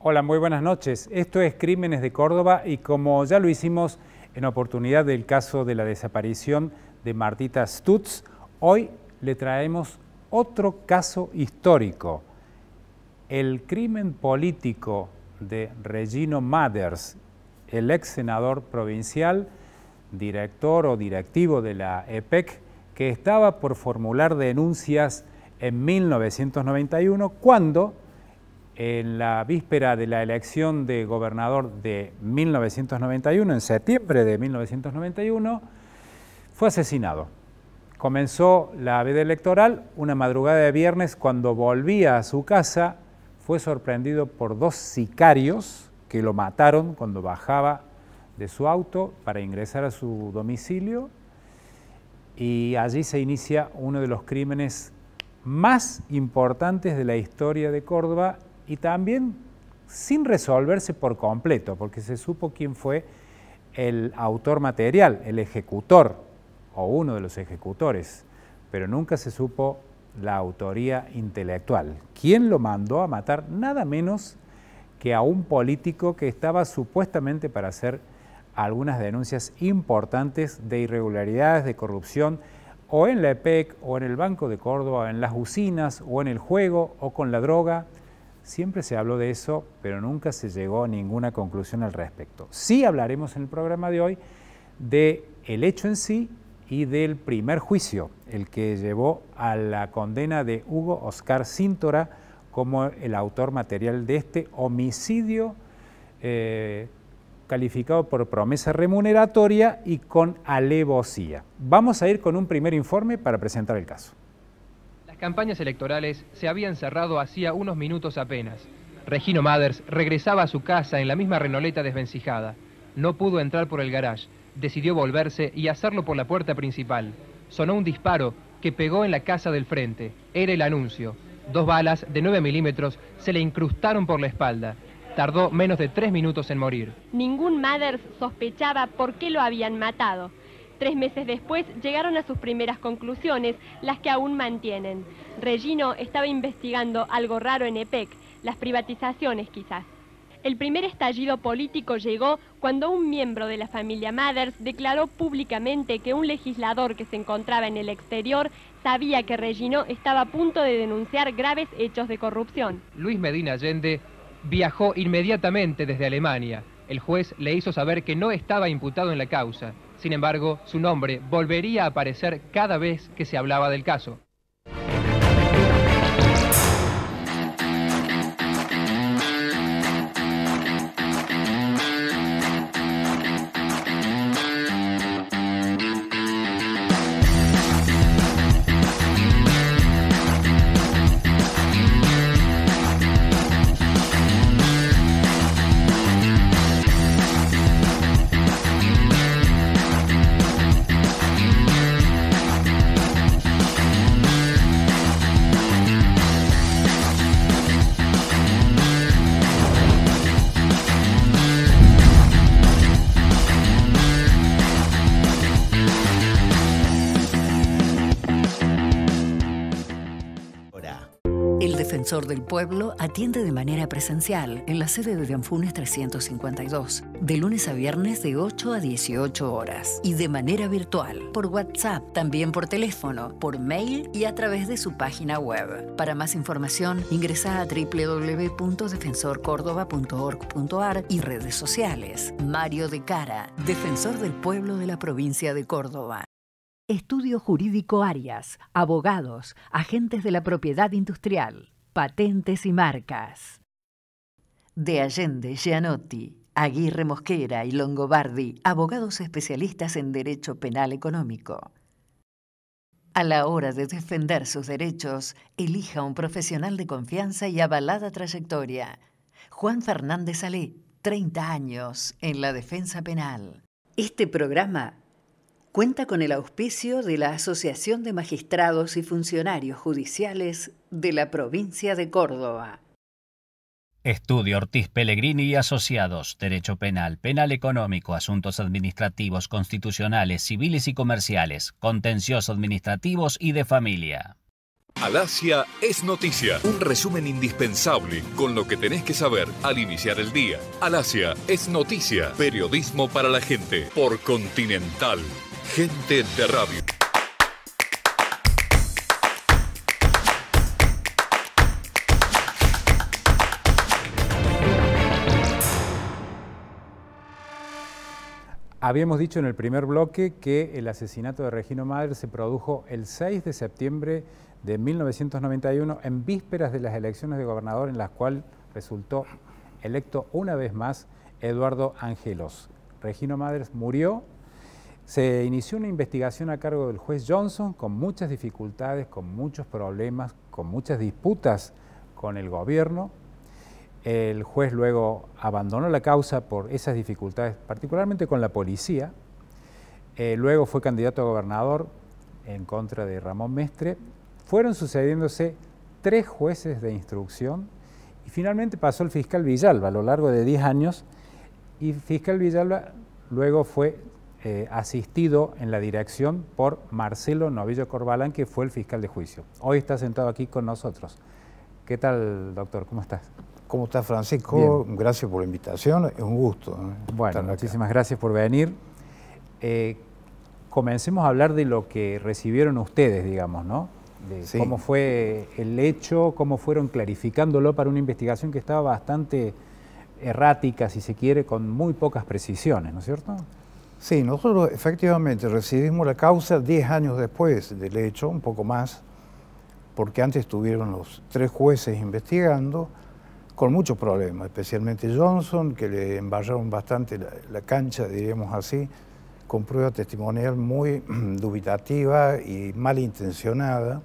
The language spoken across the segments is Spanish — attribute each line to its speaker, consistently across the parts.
Speaker 1: Hola, muy buenas noches. Esto es Crímenes de Córdoba y como ya lo hicimos en oportunidad del caso de la desaparición de Martita Stutz, hoy le traemos otro caso histórico, el crimen político de Regino Mathers, el ex senador provincial, director o directivo de la EPEC, que estaba por formular denuncias en 1991 cuando, en la víspera de la elección de gobernador de 1991, en septiembre de 1991, fue asesinado. Comenzó la veda electoral, una madrugada de viernes, cuando volvía a su casa, fue sorprendido por dos sicarios que lo mataron cuando bajaba de su auto para ingresar a su domicilio, y allí se inicia uno de los crímenes más importantes de la historia de Córdoba y también sin resolverse por completo, porque se supo quién fue el autor material, el ejecutor o uno de los ejecutores, pero nunca se supo la autoría intelectual. ¿Quién lo mandó a matar? Nada menos que a un político que estaba supuestamente para hacer algunas denuncias importantes de irregularidades, de corrupción, o en la EPEC, o en el Banco de Córdoba, o en las usinas, o en el juego, o con la droga. Siempre se habló de eso, pero nunca se llegó a ninguna conclusión al respecto. Sí hablaremos en el programa de hoy del hecho en sí y del primer juicio, el que llevó a la condena de Hugo Oscar Síntora como el autor material de este homicidio calificado por promesa remuneratoria y con alevosía. Vamos a ir con un primer informe para presentar el caso.
Speaker 2: Las campañas electorales se habían cerrado hacía unos minutos apenas. Regino Mathers regresaba a su casa en la misma Renoleta desvencijada. No pudo entrar por el garage. Decidió volverse y hacerlo por la puerta principal. Sonó un disparo que pegó en la casa del frente. Era el anuncio. 2 balas de 9 milímetros se le incrustaron por la espalda. Tardó menos de 3 minutos en morir.
Speaker 3: Ningún Mathers sospechaba por qué lo habían matado. 3 meses después llegaron a sus primeras conclusiones, las que aún mantienen. Regino estaba investigando algo raro en EPEC, las privatizaciones quizás. El primer estallido político llegó cuando un miembro de la familia Mathers declaró públicamente que un legislador que se encontraba en el exterior sabía que Regino estaba a punto de denunciar graves hechos de corrupción.
Speaker 2: Luis Medina Allende viajó inmediatamente desde Alemania. El juez le hizo saber que no estaba imputado en la causa. Sin embargo, su nombre volvería a aparecer cada vez que se hablaba del caso.
Speaker 4: El Defensor del Pueblo atiende de manera presencial en la sede de Anfunes 352, de lunes a viernes de 8 a 18 horas y de manera virtual, por WhatsApp, también por teléfono, por mail y a través de su página web. Para más información, ingresa a www.defensorcordoba.org.ar y redes sociales. Mario de Cara, Defensor del Pueblo de la provincia de Córdoba. Estudio Jurídico Arias, abogados, agentes de la propiedad industrial, patentes y marcas. De Allende, Gianotti, Aguirre Mosquera y Longobardi, abogados especialistas en Derecho Penal Económico. A la hora de defender sus derechos, elija un profesional de confianza y avalada trayectoria. Juan Fernández Salé, 30 años en la defensa penal. Este programa cuenta con el auspicio de la Asociación de Magistrados y Funcionarios Judiciales de la provincia de Córdoba.
Speaker 5: Estudio Ortiz Pellegrini y Asociados. Derecho Penal, Penal Económico, Asuntos Administrativos, Constitucionales, Civiles y Comerciales, Contenciosos Administrativos y de Familia.
Speaker 6: Alasia es noticia, un resumen indispensable con lo que tenés que saber al iniciar el día. Alasia es noticia, periodismo para la gente, por Continental, gente de radio.
Speaker 1: Habíamos dicho en el primer bloque que el asesinato de Regino Maders se produjo el 6 de septiembre de 1991, en vísperas de las elecciones de gobernador, en las cuales resultó electo una vez más Eduardo Angelos. Regino Maders murió, se inició una investigación a cargo del juez Johnson con muchas dificultades, con muchos problemas, con muchas disputas con el gobierno. El juez luego abandonó la causa por esas dificultades, particularmente con la policía. Luego fue candidato a gobernador en contra de Ramón Mestre. Fueron sucediéndose 3 jueces de instrucción y finalmente pasó el fiscal Villalba a lo largo de 10 años, y fiscal Villalba luego fue asistido en la dirección por Marcelo Novillo Corbalán, que fue el fiscal de juicio. Hoy está sentado aquí con nosotros. ¿Qué tal, doctor? ¿Cómo estás?
Speaker 7: ¿Cómo está, Francisco? Bien. Gracias por la invitación, es un gusto.
Speaker 1: Bueno, muchísimas gracias por venir. Comencemos a hablar de lo que recibieron ustedes, digamos, ¿no? De sí. Cómo fue el hecho, cómo fueron clarificándolo para una investigación que estaba bastante errática, si se quiere, con muy pocas precisiones, ¿no es cierto?
Speaker 7: Sí, nosotros efectivamente recibimos la causa 10 años después del hecho, un poco más, porque antes estuvieron los 3 jueces investigando, con muchos problemas, especialmente Johnson, que le embarraron bastante la cancha, diríamos así, con prueba testimonial muy dubitativa y malintencionada.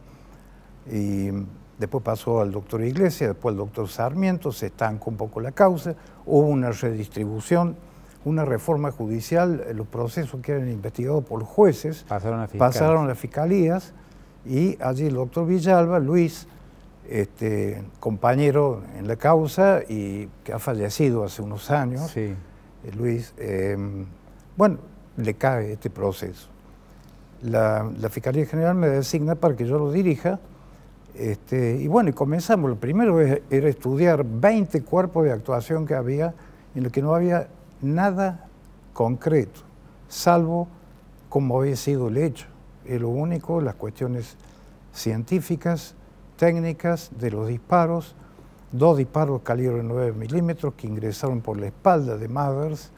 Speaker 7: Y después pasó al doctor Iglesias, después al doctor Sarmiento, se estancó un poco la causa, hubo una redistribución, una reforma judicial, los procesos que eran investigados por los jueces pasaron a las fiscalías, y allí el doctor Villalba, Luis, compañero en la causa y que ha fallecido hace unos años, sí. Luis, bueno, le cae este proceso. La Fiscalía General me designa para que yo lo dirija, y bueno, y comenzamos. Lo primero era estudiar 20 cuerpos de actuación que había, en los que no había nada concreto, salvo cómo había sido el hecho. Es lo único, las cuestiones científicas, técnicas de los disparos, 2 disparos calibre 9 milímetros que ingresaron por la espalda de Maders,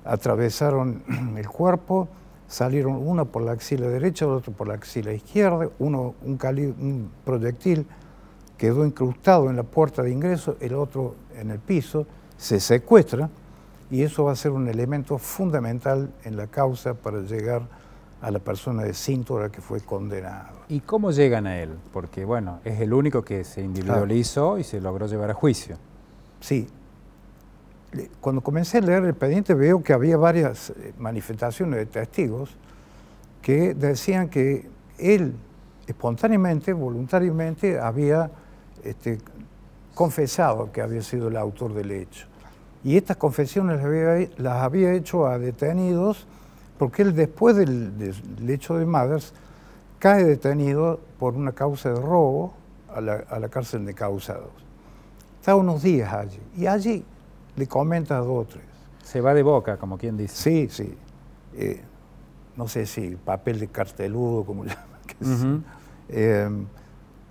Speaker 7: atravesaron el cuerpo, salieron uno por la axila derecha, otro por la axila izquierda, un proyectil quedó incrustado en la puerta de ingreso, el otro en el piso, se secuestra, y eso va a ser un elemento fundamental en la causa para llegar a la persona de Cintura que fue condenado.
Speaker 1: ¿Y cómo llegan a él? Porque, bueno, es el único que se individualizó, claro, y se logró llevar a juicio.
Speaker 7: Sí. Cuando comencé a leer el expediente veo que había varias manifestaciones de testigos que decían que él espontáneamente, voluntariamente, había confesado que había sido el autor del hecho. Y estas confesiones las había hecho a detenidos, porque él, después del hecho de Maders, cae detenido por una causa de robo a la cárcel de causados. Está unos días allí, y allí le comenta a 2 o 3.
Speaker 1: Se va de boca, como quien dice.
Speaker 7: Sí, sí. No sé si papel de carteludo, como llaman.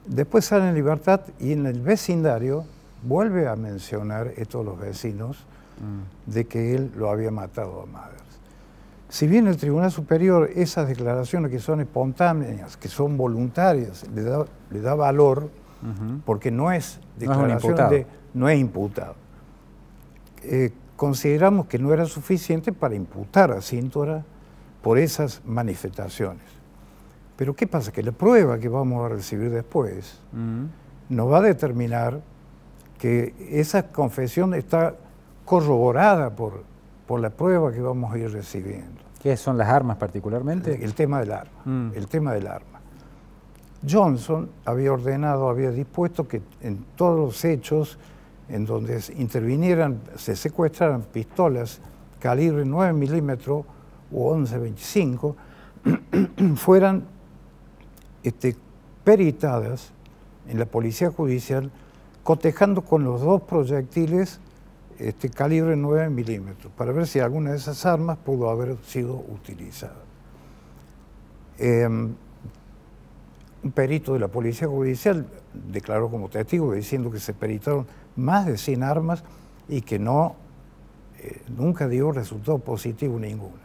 Speaker 7: Después sale en libertad, y en el vecindario vuelve a mencionar esto los vecinos, de que él lo había matado a Maders. Si bien el Tribunal Superior esas declaraciones que son espontáneas, que son voluntarias, le da valor, porque no es declaración no es imputado. Consideramos que no era suficiente para imputar a Cintura por esas manifestaciones. Pero ¿qué pasa? Que la prueba que vamos a recibir después nos va a determinar que esa confesión está corroborada por la prueba que vamos a ir recibiendo.
Speaker 1: ¿Qué son las armas particularmente?
Speaker 7: El tema del arma. El tema del arma. Johnson había ordenado, había dispuesto que en todos los hechos en donde intervinieran, se secuestraran pistolas calibre 9 milímetros o 11.25, fueran peritadas en la Policía Judicial, cotejando con los 2 proyectiles calibre 9 milímetros, para ver si alguna de esas armas pudo haber sido utilizada. Un perito de la Policía Judicial declaró como testigo diciendo que se peritaron más de 100 armas y que nunca dio resultado positivo ninguna.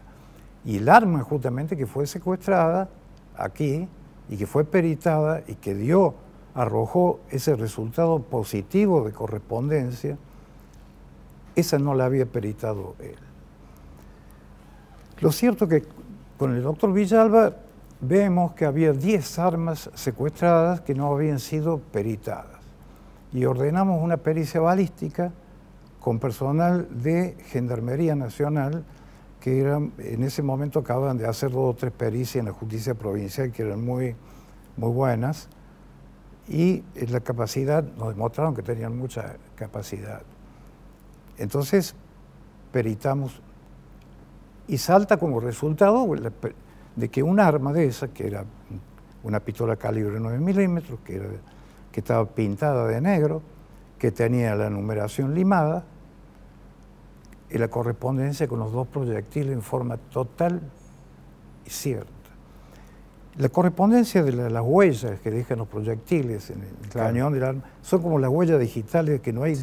Speaker 7: Y el arma justamente que fue secuestrada aquí y que fue peritada y que arrojó ese resultado positivo de correspondencia, esa no la había peritado él. Lo cierto es que con el doctor Villalba vemos que había 10 armas secuestradas que no habían sido peritadas. Y ordenamos una pericia balística con personal de Gendarmería Nacional, que en ese momento acaban de hacer 2 o 3 pericias en la justicia provincial que eran muy buenas, y la capacidad, nos demostraron que tenían mucha capacidad. Entonces, peritamos, y salta como resultado de que un arma de esa, que era una pistola calibre 9 milímetros, que estaba pintada de negro, que tenía la numeración limada, y la correspondencia con los 2 proyectiles en forma total y cierta. La correspondencia de las huellas que dejan los proyectiles en el cañón del arma son como las huellas digitales, que no hay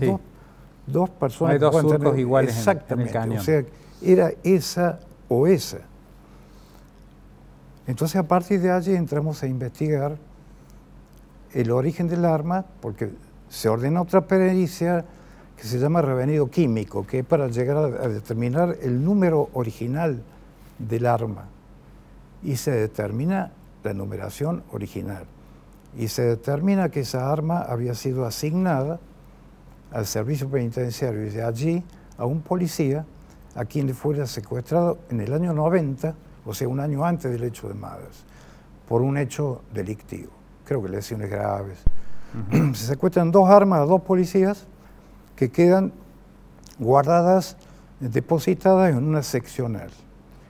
Speaker 7: dos personas.
Speaker 1: No hay 2 surcos iguales
Speaker 7: exactamente,
Speaker 1: en el cañón.
Speaker 7: O sea, era esa o esa. Entonces, a partir de allí entramos a investigar el origen del arma, porque se ordena otra pericia que se llama revenido químico, que es para llegar a determinar el número original del arma. Y se determina la numeración original. Y se determina que esa arma había sido asignada al servicio penitenciario y de allí a un policía a quien le fuera secuestrado en el año 90, o sea, un año antes del hecho de Maders, por un hecho delictivo, creo que lesiones graves. Se secuestran 2 armas a 2 policías que quedan guardadas, depositadas en una seccional.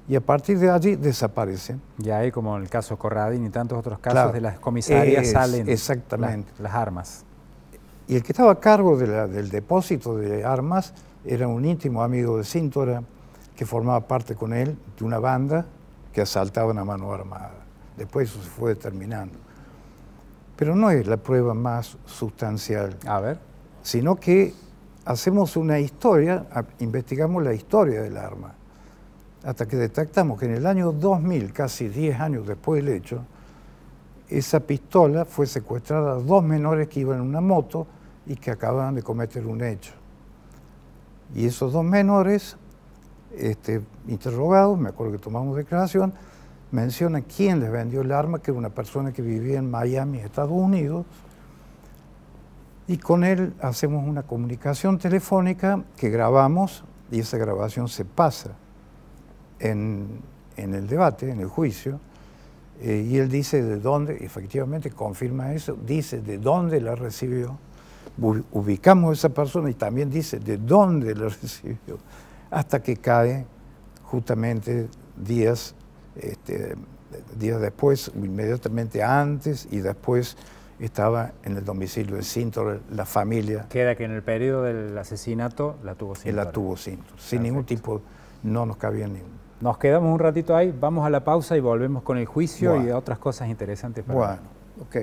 Speaker 7: Y a partir de allí desaparecen.
Speaker 1: Y ahí, como en el caso Corradín y tantos otros casos, de las comisarias salen
Speaker 7: exactamente
Speaker 1: las armas.
Speaker 7: Y el que estaba a cargo del depósito de armas era un íntimo amigo de Cíntora, que formaba parte con él de una banda que asaltaban a mano armada. Después eso se fue determinando. Pero no es la prueba más sustancial.
Speaker 1: A ver.
Speaker 7: Sino que hacemos una historia, investigamos la historia del arma, hasta que detectamos que en el año 2000, casi 10 años después del hecho, esa pistola fue secuestrada a 2 menores que iban en una moto y que acababan de cometer un hecho. Y esos 2 menores, interrogados, me acuerdo que tomamos declaración, mencionan quién les vendió el arma, que era una persona que vivía en Miami, Estados Unidos, y con él hacemos una comunicación telefónica que grabamos, y esa grabación se pasa en el debate, en el juicio, y él dice de dónde, efectivamente confirma eso, dice de dónde la recibió, ubicamos a esa persona y también dice de dónde la recibió, hasta que cae justamente días después, inmediatamente antes y después, estaba en el domicilio de Cíntora, la familia.
Speaker 1: Queda que en el periodo del asesinato la tuvo Cíntora.
Speaker 7: La tuvo Cíntora, sin ningún tipo, no nos cabía ningún.
Speaker 1: Nos quedamos un ratito ahí, vamos a la pausa y volvemos con el juicio y otras cosas interesantes para
Speaker 7: Bueno, ok.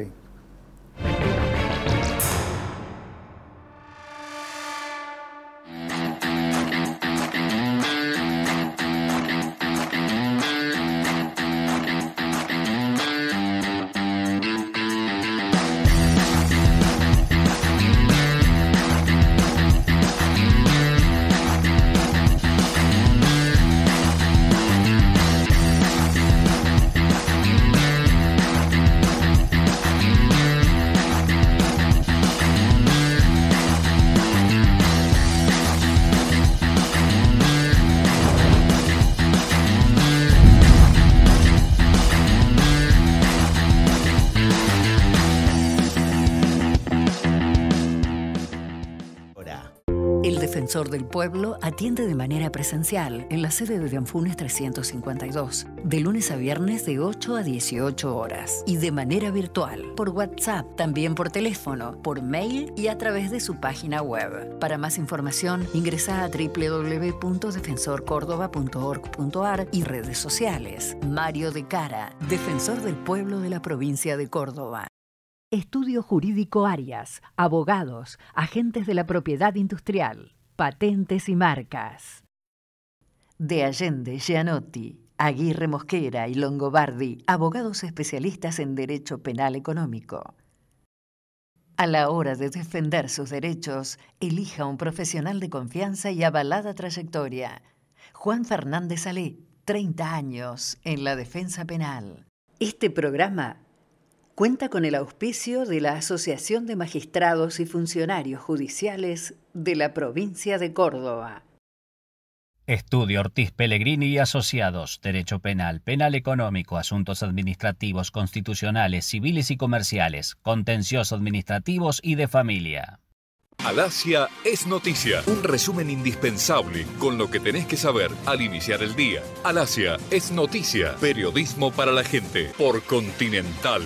Speaker 4: Defensor del Pueblo atiende de manera presencial en la sede de Anfunes 352, de lunes a viernes de 8 a 18 horas y de manera virtual, por WhatsApp, también por teléfono, por mail y a través de su página web. Para más información, ingresa a www.defensorcordoba.org.ar y redes sociales. Mario de Cara, Defensor del Pueblo de la provincia de Córdoba. Estudio Jurídico Arias, abogados, agentes de la propiedad industrial, patentes y marcas. De Allende, Gianotti, Aguirre Mosquera y Longobardi, abogados especialistas en derecho penal económico. A la hora de defender sus derechos, elija un profesional de confianza y avalada trayectoria. Juan Fernández Salé, 30 años en la defensa penal. Este programa cuenta con el auspicio de la Asociación de Magistrados y Funcionarios Judiciales de la provincia de Córdoba.
Speaker 5: Estudio Ortiz Pellegrini y Asociados. Derecho penal, penal económico, asuntos administrativos, constitucionales, civiles y comerciales, contenciosos administrativos y de familia.
Speaker 6: Alasia es noticia, un resumen indispensable con lo que tenés que saber al iniciar el día. Alasia es noticia, periodismo para la gente, por Continental.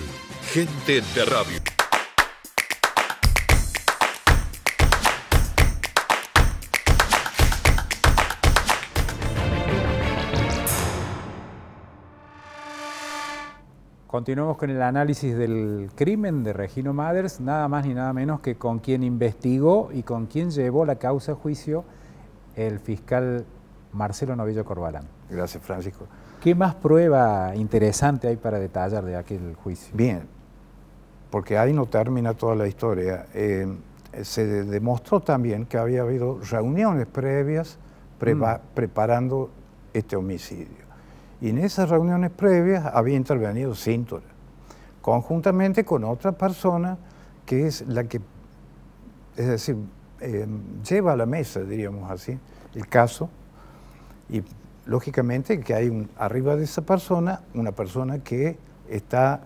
Speaker 6: Gente de radio.
Speaker 1: Continuamos con el análisis del crimen de Regino Mathers, nada más ni nada menos que con quien investigó y con quien llevó la causa a juicio el fiscal Marcelo Novillo Corbalán.
Speaker 7: Gracias, Francisco.
Speaker 1: ¿Qué más prueba interesante hay para detallar de aquel juicio?
Speaker 7: Bien, porque ahí no termina toda la historia. Se demostró también que había habido reuniones previas preparando este homicidio. Y en esas reuniones previas había intervenido Cintura, conjuntamente con otra persona que es la que, es decir, lleva a la mesa, diríamos así, el caso. Y lógicamente que hay arriba de esa persona, una persona que está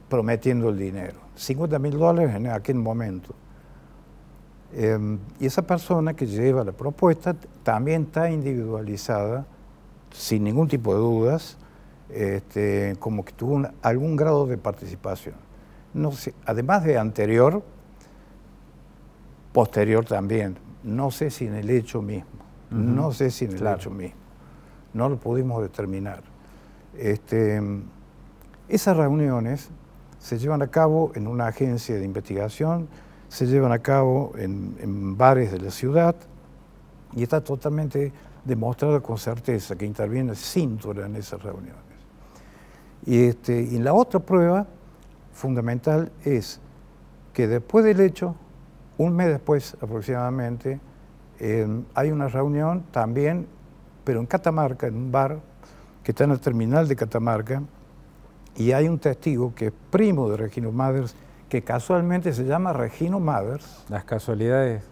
Speaker 7: prometiendo el dinero, $50.000 en aquel momento. Y esa persona que lleva la propuesta también está individualizada, sin ningún tipo de dudas, como que tuvo algún grado de participación. No sé, además de anterior, posterior también. No sé si en el hecho mismo. No sé si en el hecho mismo. No lo pudimos determinar. Esas reuniones se llevan a cabo en una agencia de investigación, se llevan a cabo en bares de la ciudad y está totalmente demostrado con certeza que interviene Cintura en esas reuniones. Y la otra prueba fundamental es que después del hecho, un mes después aproximadamente, hay una reunión también, pero en Catamarca, en un bar que está en el terminal de Catamarca, y hay un testigo que es primo de Regino Mathers, que casualmente se llama Regino Mathers.
Speaker 1: Las casualidades.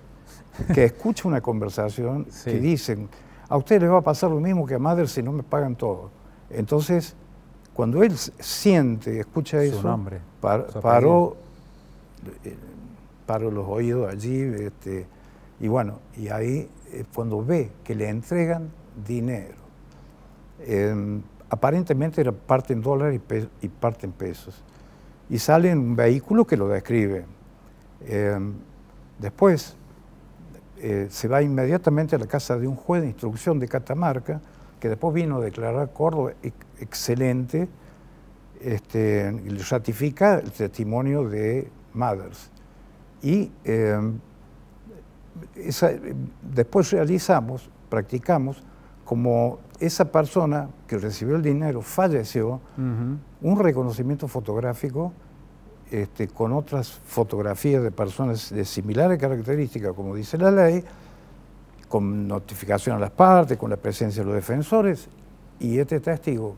Speaker 7: Que escucha una conversación que dicen: a usted les va a pasar lo mismo que a Mathers si no me pagan todo. Entonces, cuando él escucha eso,
Speaker 1: nombre,
Speaker 7: paró los oídos allí, y bueno, y ahí cuando ve que le entregan dinero, aparentemente era parte en dólares y parte en pesos, y sale en un vehículo que lo describe. Después, se va inmediatamente a la casa de un juez de instrucción de Catamarca, que después vino a declarar Córdoba excelente, y ratifica el testimonio de Mathers. Y después practicamos, como esa persona que recibió el dinero falleció, un reconocimiento fotográfico con otras fotografías de personas de similares características, como dice la ley, con notificación a las partes, con la presencia de los defensores, y este testigo,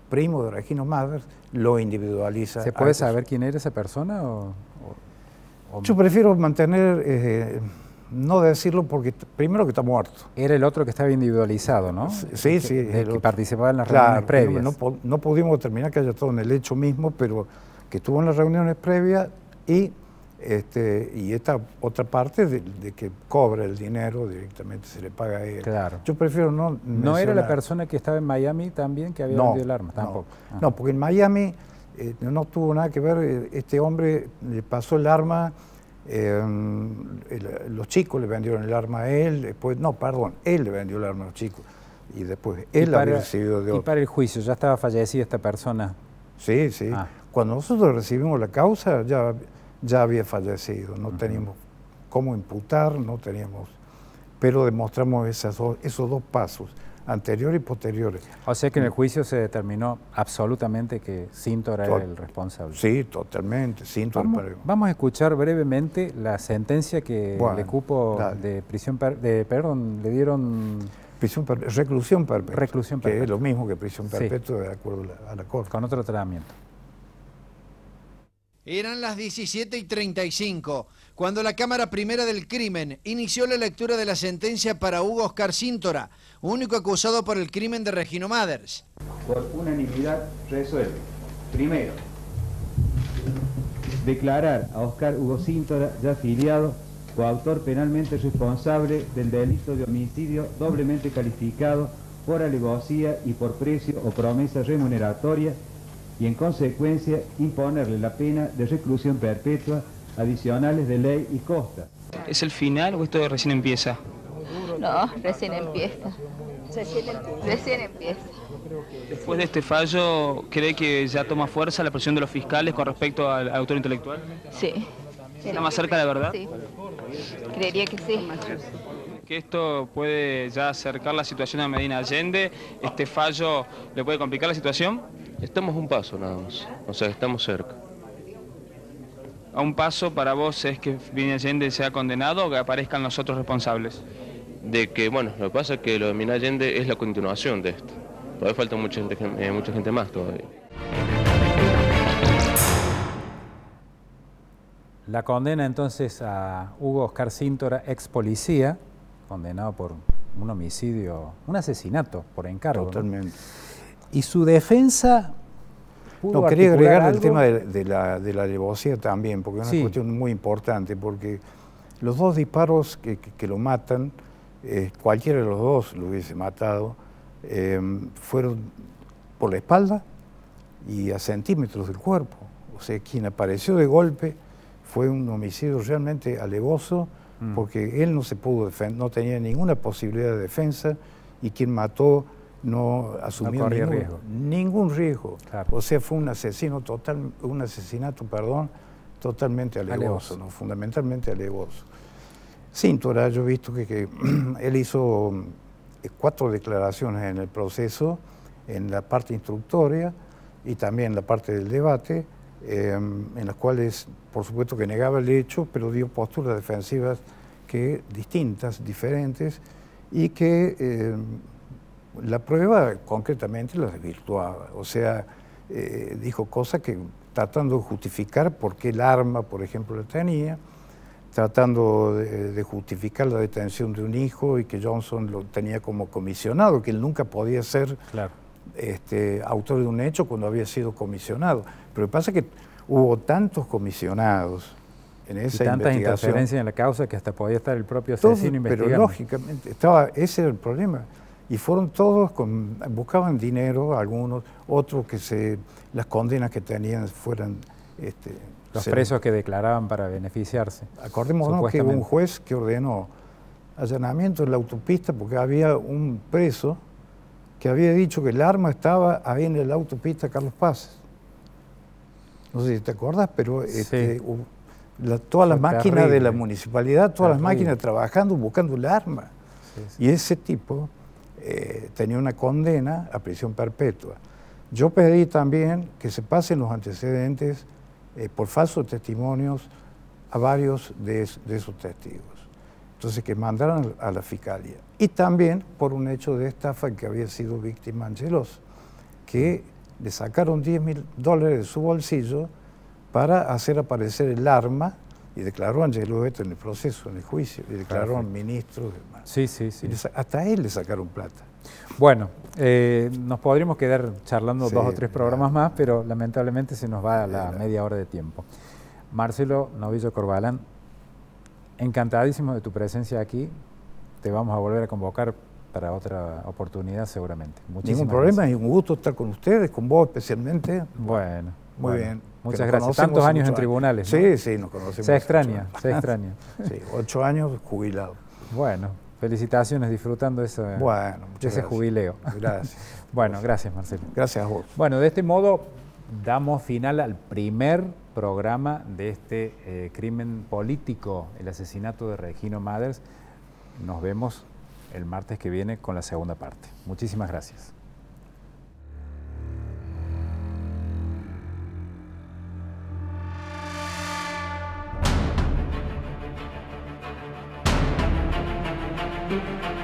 Speaker 7: primo de Regino Mathers, lo individualiza.
Speaker 1: ¿Se puede saber quién era esa persona?
Speaker 7: Yo prefiero mantener, no decirlo, porque primero que está muerto.
Speaker 1: Era el otro que estaba individualizado, ¿no?
Speaker 7: Sí,
Speaker 1: el que participaba en las reuniones previas.
Speaker 7: No pudimos determinar que haya estado en el hecho mismo, pero que estuvo en las reuniones previas y Y esta otra parte de que cobra el dinero, directamente se le paga a él.
Speaker 1: Claro.
Speaker 7: Yo prefiero no mencionar.
Speaker 1: ¿No era la persona que estaba en Miami también que había vendido el arma? Tampoco.
Speaker 7: No, porque en Miami no tuvo nada que ver. Este hombre le pasó el arma, los chicos le vendieron el arma a él, después, no, perdón, él le vendió el arma a los chicos. Y después él la había recibido de otro.
Speaker 1: ¿Y para el juicio ya estaba fallecida esta persona?
Speaker 7: Sí, sí. Cuando nosotros recibimos la causa ya había fallecido, no teníamos cómo imputar, no teníamos, pero demostramos esos dos pasos, anteriores y posteriores.
Speaker 1: O sea que en el juicio se determinó absolutamente que Síntora era el responsable.
Speaker 7: Sí, totalmente.
Speaker 1: Vamos a escuchar brevemente la sentencia que le cupo de prisión, le dieron...
Speaker 7: Reclusión perpetua.
Speaker 1: Reclusión perpetua.
Speaker 7: Que es lo mismo que prisión perpetua de acuerdo a la Corte.
Speaker 1: Con otro tratamiento.
Speaker 8: Eran las 17:35, cuando la Cámara Primera del Crimen inició la lectura de la sentencia para Hugo Oscar Síntora, único acusado por el crimen de Regino Mathers.
Speaker 9: Por unanimidad resuelve. Primero, declarar a Oscar Hugo Síntora, ya afiliado, coautor penalmente responsable del delito de homicidio doblemente calificado por alevosía y por precio o promesa remuneratoria, y en consecuencia imponerle la pena de reclusión perpetua adicionales de ley y costa.
Speaker 10: ¿Es el final o esto recién empieza?
Speaker 11: No, recién empieza. Recién empieza.
Speaker 10: Después de este fallo, ¿cree que ya toma fuerza la presión de los fiscales con respecto al autor intelectual?
Speaker 11: Sí.
Speaker 10: ¿Está más cerca de la verdad?
Speaker 11: Sí. Creería que sí.
Speaker 10: Que esto puede ya acercar la situación a Medina Allende. ¿Este fallo le puede complicar la situación?
Speaker 12: Estamos a un paso nada más, o sea, estamos cerca.
Speaker 10: ¿A un paso para vos es que Medina Allende sea condenado o que aparezcan los otros responsables?
Speaker 12: De que, bueno, lo que pasa es que lo de Medina Allende es la continuación de esto. Todavía falta mucha gente más todavía.
Speaker 1: La condena entonces a Hugo Oscar Síntora, ex policía, condenado por un homicidio, un asesinato por encargo.
Speaker 7: Totalmente.
Speaker 1: ¿No? Y su defensa...
Speaker 7: No, quería agregar el tema de la alevosía también, porque es una cuestión muy importante, porque los dos disparos que lo matan, cualquiera de los dos lo hubiese matado, fueron por la espalda y a centímetros del cuerpo. O sea, quien apareció de golpe fue un homicidio realmente alevoso, porque él no se pudo defender, no tenía ninguna posibilidad de defensa, y quien mató no asumió ningún riesgo. Claro. O sea, fue un asesinato totalmente alevoso, ¿no? Fundamentalmente alevoso. Síntora, yo he visto que él hizo 4 declaraciones en el proceso, en la parte instructoria y también en la parte del debate, en las cuales, por supuesto que negaba el hecho, pero dio posturas defensivas distintas, diferentes, y que la prueba concretamente la desvirtuaba. O sea, dijo cosas que tratando de justificar por qué el arma, por ejemplo, la tenía, tratando de justificar la detención de un hijo y que Johnson lo tenía como comisionado, que él nunca podía ser autor de un hecho cuando había sido comisionado. Pero lo que pasa es que hubo tantos comisionados en esa investigación.
Speaker 1: Tantas interferencias en la causa que hasta podía estar el propio asesino investigando.
Speaker 7: Pero lógicamente, ese era el problema. Y fueron todos, buscaban dinero, algunos, otros que las condenas que tenían fueran...
Speaker 1: los presos que declaraban para beneficiarse.
Speaker 7: Acordémonos que hubo un juez que ordenó allanamiento en la autopista porque había un preso que había dicho que el arma estaba ahí en la autopista Carlos Paz. No sé si te acordás, pero todas las máquinas de la municipalidad, todas las máquinas trabajando, buscando el arma. Y ese tipo tenía una condena a prisión perpetua. Yo pedí también que se pasen los antecedentes por falsos testimonios a varios de esos testigos. Entonces, que mandaran a la fiscalía. Y también por un hecho de estafa que había sido víctima Angelos, que le sacaron $10.000 de su bolsillo para hacer aparecer el arma, y declaró Angelos esto en el proceso, en el juicio, y declararon ministros.
Speaker 1: Sí.
Speaker 7: Hasta a él le sacaron plata.
Speaker 1: Bueno, nos podríamos quedar charlando 2 o 3 programas más, pero lamentablemente se nos va la media hora de tiempo. Marcelo Novillo Corbalán, encantadísimo de tu presencia aquí. Te vamos a volver a convocar para otra oportunidad seguramente.
Speaker 7: Ningún problema, es un gusto estar con ustedes, con vos especialmente.
Speaker 1: Bueno.
Speaker 7: Muy bien.
Speaker 1: Muchas gracias. Tantos años en tribunales, ¿no?
Speaker 7: Sí, sí, nos conocemos.
Speaker 1: Se extraña, se extraña.
Speaker 7: Sí, 8 años jubilado.
Speaker 1: Bueno, felicitaciones, disfrutando de ese jubileo.
Speaker 7: Gracias.
Speaker 1: Bueno, gracias, Marcelo.
Speaker 7: Gracias a vos.
Speaker 1: Bueno, de este modo damos final al primer programa de este crimen político, el asesinato de Regino Mathers. Nos vemos el martes que viene con la segunda parte. Muchísimas gracias.
Speaker 13: Thank you.